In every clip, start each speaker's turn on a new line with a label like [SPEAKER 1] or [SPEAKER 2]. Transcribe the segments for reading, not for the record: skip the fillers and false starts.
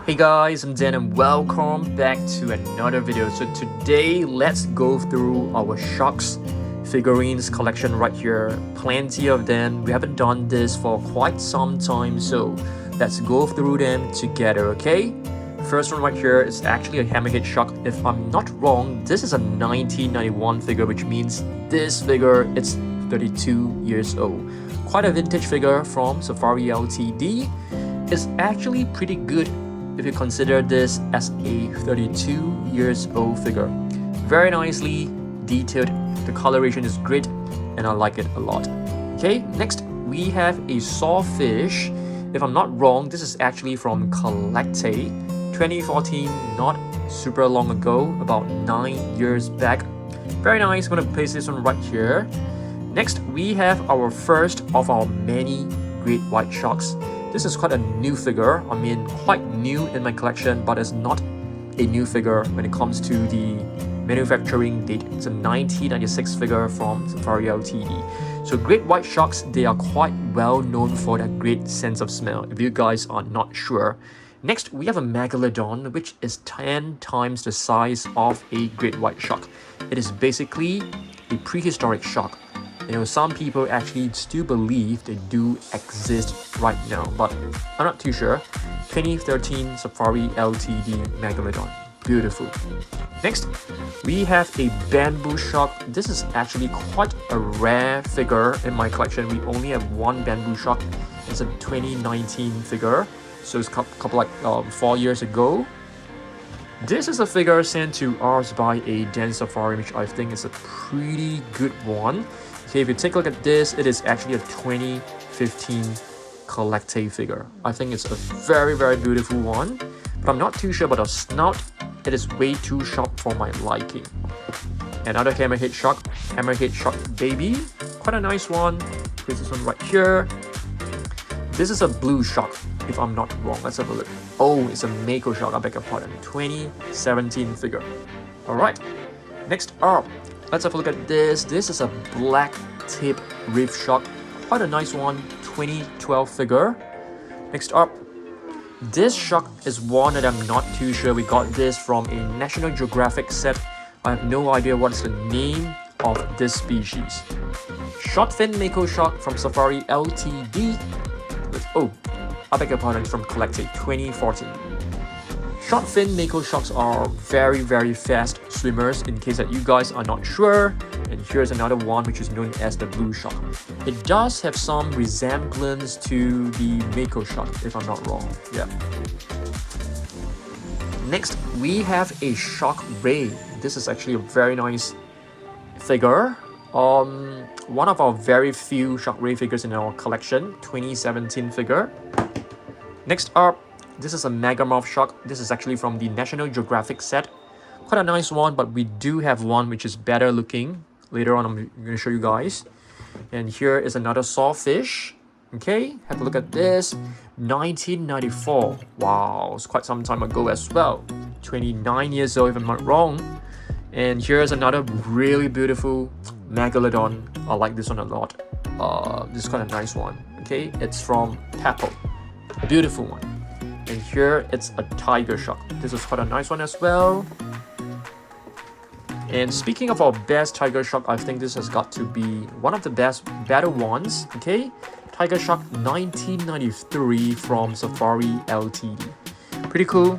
[SPEAKER 1] Hey guys, I'm Dan and welcome back to another video. So today, let's go through our sharks figurines collection right here. Plenty of them. We haven't done this for quite some time, so let's go through them together, okay? First one right here is actually a hammerhead shark. If I'm not wrong, this is a 1991 figure, which means this figure is 32 years old. Quite a vintage figure from Safari Ltd. It's actually pretty good if you consider this as a 32 years old figure. Very nicely detailed, the coloration is great and I like it a lot. Okay, next we have a sawfish. If I'm not wrong, this is actually from Collecte 2014, not super long ago, about 9 years back. Very nice. I'm gonna place this one right here. Next we have our first of our many great white sharks. This is quite a new figure. I mean, quite new in my collection, but it's not a new figure when it comes to the manufacturing date. It's a 1996 figure from Safari Ltd. So great white sharks, they are quite well known for their great sense of smell, if you guys are not sure. Next, we have a megalodon, which is 10 times the size of a great white shark. It is basically a prehistoric shark. You know, some people actually still believe they do exist right now, but I'm not too sure. 2013 Safari Ltd Megalodon. Beautiful. Next, we have a bamboo shark. This is actually quite a rare figure in my collection. We only have one bamboo shark. It's a 2019 figure, so it's a couple like 4 years ago. This is a figure sent to us by a Dan Safari, which I think is a pretty good one. Okay, if you take a look at this, it is actually a 2015 Collecte figure. I think it's a very, very beautiful one, but I'm not too sure about the snout. It is way too sharp for my liking. Another hammerhead shark baby. Quite a nice one. This is one right here. This is a blue shark, if I'm not wrong. Let's have a look. Oh, it's a Mako shark, I beg your pardon. 2017 figure. Alright, next up, let's have a look at this. This is a Blacktip Reef shark. Quite a nice one, 2012 figure. Next up, this shark is one that I'm not too sure. We got this from a National Geographic set. I have no idea what is the name of this species. Short fin Mako shark from Safari Ltd. Oh, I beg your pardon, from Collecte 2014. Short fin Mako sharks are very, very fast swimmers, in case that you guys are not sure. And here's another one which is known as the blue shark. It does have some resemblance to the Mako shark, if I'm not wrong. Yeah. Next, we have a shark ray. This is actually a very nice figure. One of our very few shark ray figures in our collection, 2017 figure. Next up, this is a megamorph shark. This is actually from the National Geographic set. Quite a nice one, but we do have one which is better looking. Later on, I'm going to show you guys. And here is another sawfish. Okay, have a look at this. 1994. Wow, it's quite some time ago as well. 29 years old, if I'm not wrong. And here's another really beautiful megalodon. I like this one a lot. This is quite a nice one. Okay, it's from Peppo. Beautiful one. And here it's a tiger shark. This is quite a nice one as well. And speaking of our best tiger shark, I think this has got to be one of the better ones. Okay, tiger shark 1993 from Safari Ltd. Pretty cool.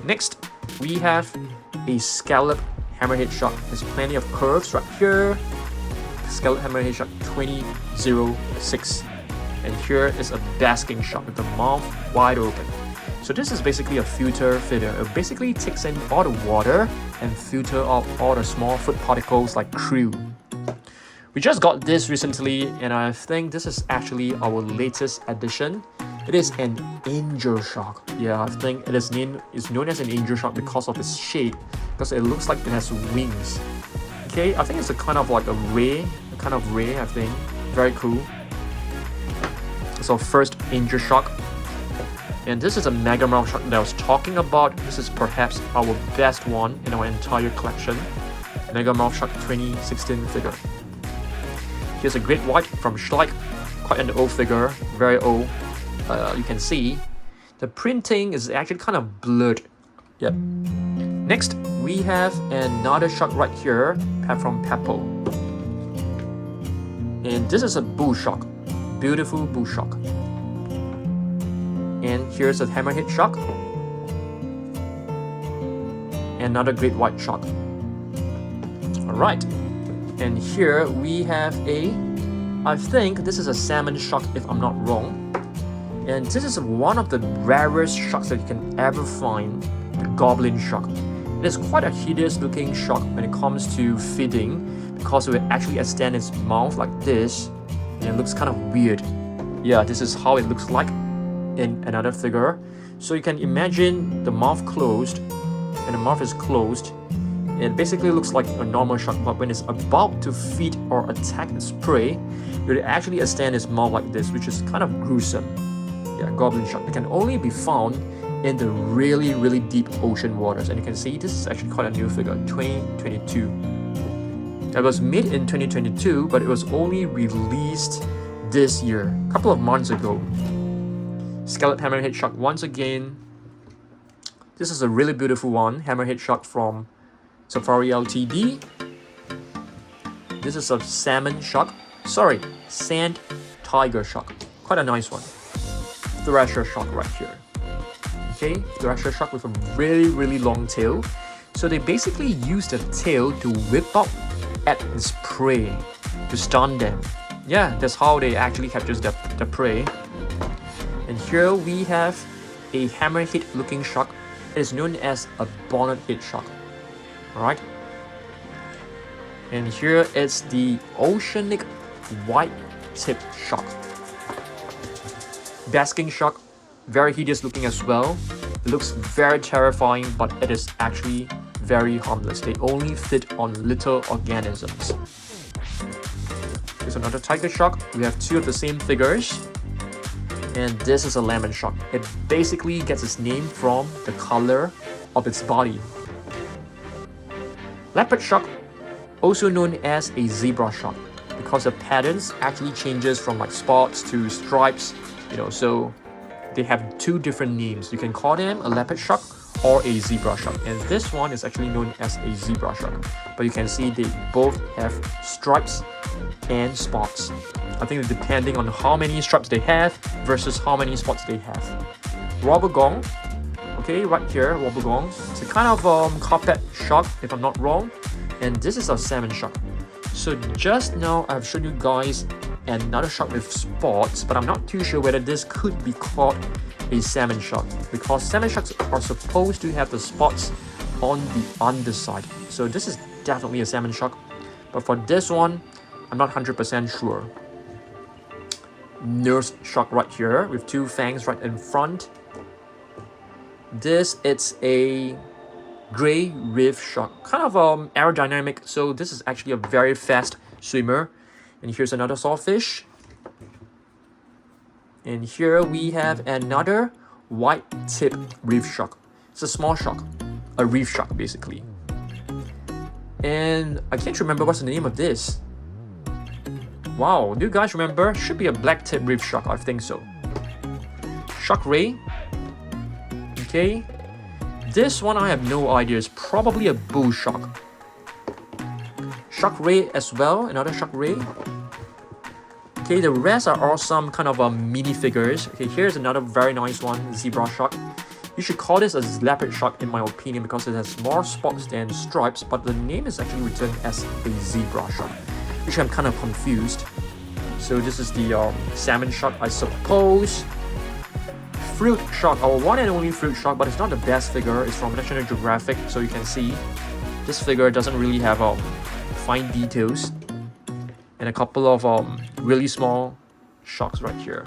[SPEAKER 1] Next, we have a scallop hammerhead shark. There's plenty of curves right here. Scallop hammerhead shark 2006. And here is a basking shark with the mouth wide open. So this is basically a filter feeder. It basically takes in all the water and filter out all the small food particles like krill. We just got this recently, and I think this is actually our latest addition. It is an angel shark. Yeah, I think it is known as an angel shark because of its shape, because it looks like it has wings. Okay, I think it's a kind of like a ray, I think. Very cool. It's our first angel shark. And this is a megamorph shark that I was talking about. This is perhaps our best one in our entire collection. Megamorph shark 2016 figure. Here's a great white from Schleich. Quite an old figure, very old. You can see The printing is actually kind of blurred. Yep. Next, we have another shark right here, from Peppo. And this is a bull shark. Beautiful bull shark. And here's a hammerhead shark. Another great white shark. Alright. And here we have I think this is a salmon shark if I'm not wrong. And this is one of the rarest sharks that you can ever find, the Goblin shark. It is quite a hideous looking shark when it comes to feeding, because it will actually extend its mouth like this, and it looks kind of weird. Yeah, this is how it looks like in another figure. So you can imagine the mouth closed, and the mouth is closed. It basically looks like a normal shark, but when it's about to feed or attack its prey, it will actually extend its mouth like this, which is kind of gruesome. Yeah, Goblin shark. It can only be found in the really, really deep ocean waters. And you can see this is actually quite a new figure, 2022. It was made in 2022, but it was only released this year, a couple of months ago. Scallop hammerhead shark once again. This is a really beautiful one, hammerhead shark from Safari Ltd. This is a salmon shark. Sorry, sand tiger shark. Quite a nice one. Thresher shark right here. Okay, Thresher shark with a really, really long tail. So they basically use the tail to whip out at its prey to stun them. Yeah, that's how they actually captures the prey. And here we have a hammerhead looking shark. It is known as a bonnethead shark. Alright. And here is the oceanic white-tip shark. Basking shark, very hideous looking as well. It looks very terrifying, but it is actually very harmless. They only feed on little organisms. Here's another tiger shark. We have two of the same figures. And this is a lemon shark. It basically gets its name from the color of its body. Leopard shark, also known as a zebra shark, because the patterns actually changes from like spots to stripes, so they have two different names. You can call them a leopard shark or a zebra shark, and this one is actually known as a zebra shark, but you can see they both have stripes and spots. I think depending on how many stripes they have versus how many spots they have. Wobbegong, okay, right here, Wobbegong. It's a kind of carpet shark if I'm not wrong, and this is a salmon shark. So just now I've shown you guys another shark with spots, but I'm not too sure whether this could be called a salmon shark, because salmon sharks are supposed to have the spots on the underside. So this is definitely a salmon shark, but for this one, I'm not 100% sure. Nurse shark right here with two fangs right in front. This is a gray reef shark, kind of aerodynamic, so this is actually a very fast swimmer. And here's another sawfish. And here we have another white-tip reef shark. It's a small shark, a reef shark basically. And I can't remember what's the name of this. Wow, do you guys remember? Should be a blacktip reef shark, I think so. Shark ray. Okay. This one I have no idea. It's probably a bull shark. Shark ray as well, another shark ray. Okay, the rest are all some kind of mini figures. Okay, here's another very nice one, zebra shark. You should call this a leopard shark in my opinion, because it has more spots than stripes, but the name is actually written as a zebra shark, which I'm kind of confused. So this is the salmon shark, I suppose. Fruit shark, our one and only fruit shark, but it's not the best figure. It's from National Geographic, so you can see this figure doesn't really have fine details. And a couple of really small sharks right here.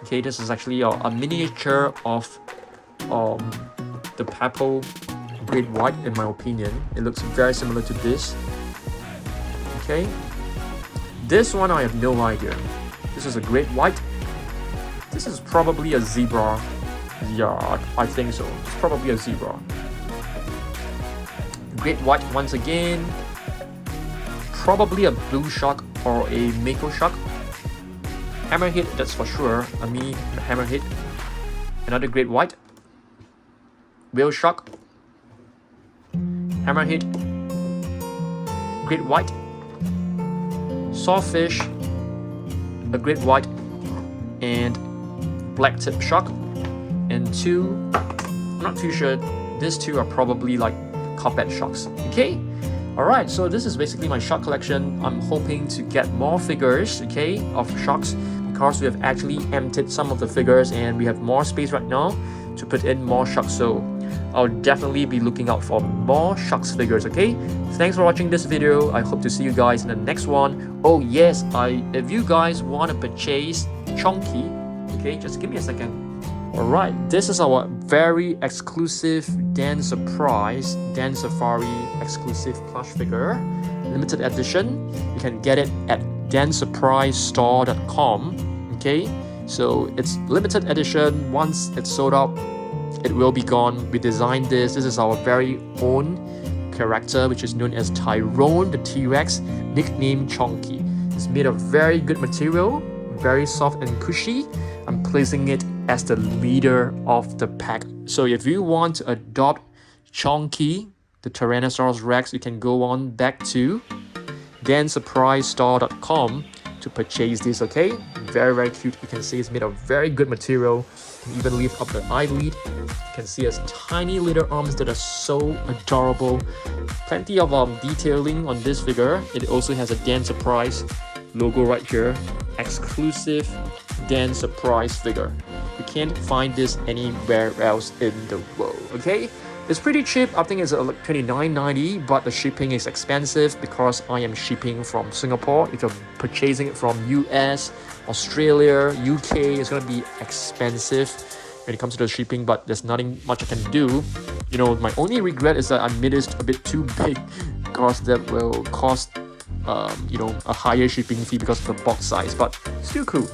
[SPEAKER 1] Okay, this is actually a miniature of the Peppo Great White in my opinion. It looks very similar to this. Okay, this one I have no idea. This is a Great White. This is probably a zebra. Yeah, I think so. It's probably a zebra. Great White once again. Probably a blue shark or a Mako shark. Hammerhead, that's for sure. A mini hammerhead. another great white, whale shark, hammerhead, great white, sawfish, a great white, and blacktip shark, and two, I'm not too sure, these two are probably like carpet sharks. Okay, alright, so this is basically my shark collection. I'm hoping to get more figures, okay, of sharks, because we have actually emptied some of the figures and we have more space right now to put in more sharks. So I'll definitely be looking out for more sharks figures. Okay, thanks for watching this video. I hope to see you guys in the next one. Oh yes, if you guys want to purchase Chunky, okay, just give me a second. Alright, this is our very exclusive Dan Surprise Dan Safari exclusive plush figure, limited edition. You can get it at dansurprisestore.com. okay, so it's limited edition. Once it's sold out, it will be gone. We designed this. This is our very own character, which is known as Tyrone the T-Rex, nicknamed Chunky. It's made of very good material, very soft and cushy. I'm placing it as the leader of the pack. So if you want to adopt Chunky, the Tyrannosaurus Rex, you can go on back to dansurprisestore.com to purchase this. Okay, very cute. You can see it's made of very good material. You can even lift up the eyelid. You can see its tiny little arms that are so adorable. Plenty of detailing on this figure. It also has a Dan Surprise logo right here. Exclusive Dan Surprise figure. You can't find this anywhere else in the world. Okay, it's pretty cheap. I think it's like $29.90, but the shipping is expensive because I am shipping from Singapore. If you're purchasing it from US, Australia, UK, it's gonna be expensive when it comes to the shipping, but there's nothing much I can do. You know, my only regret is that I made it a bit too big, because that will cost you know, a higher shipping fee because of the box size, but still cool.